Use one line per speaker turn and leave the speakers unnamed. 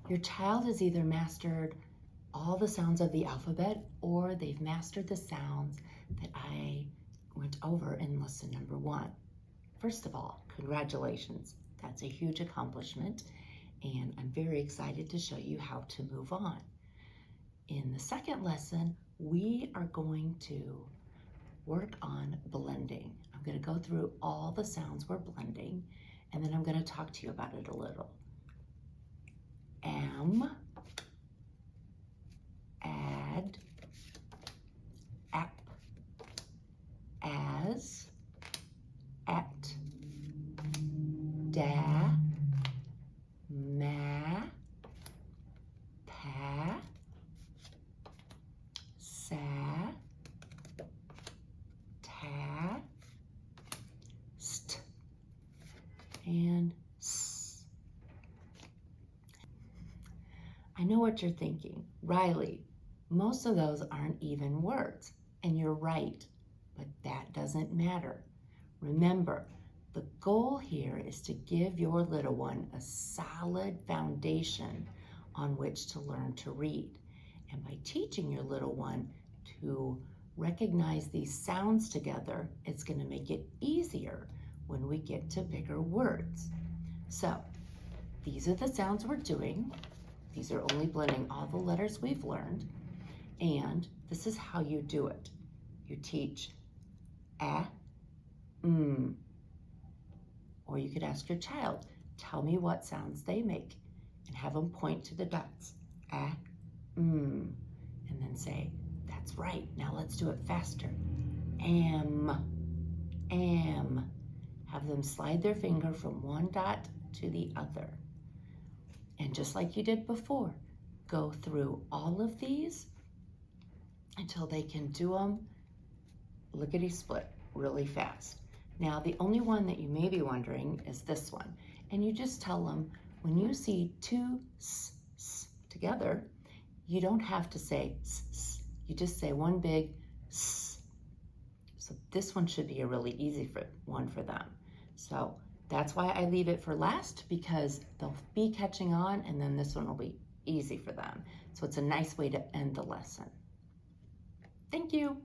Your child has either mastered all the sounds of the alphabet or they've mastered the sounds that I went over in lesson number 1. First of all, congratulations. That's a huge accomplishment, and I'm very excited to show you how to move on. In the second lesson, we are going to work on blending. I'm going to go through all the sounds we're blending, and then I'm going to talk to you about it a little. Am, add, ap, as, at, da, ma, pa, sa, ta, st, and s. I know what you're thinking. Riley, most of those aren't even words, and you're right, but that doesn't matter. Remember, the goal here is to give your little one a solid foundation on which to learn to read. And by teaching your little one to recognize these sounds together, it's going to make it easier when we get to bigger words. So, these are the sounds we're doing. These are only blending all the letters we've learned. And this is how you do it. You teach a, or you could ask your child, tell me what sounds they make, and have them point to the dots. A, and then say, that's right, now let's do it faster. Am. Have them slide their finger from one dot to the other. And just like you did before, go through all of these until they can do them lickety-split really fast. Now, the only one that you may be wondering is this one. And you just tell them, when you see two s together, you don't have to say s. You just say one big s. So this one should be a really easy one for them. So that's why I leave it for last, because they'll be catching on, and then this one will be easy for them. So it's a nice way to end the lesson. Thank you.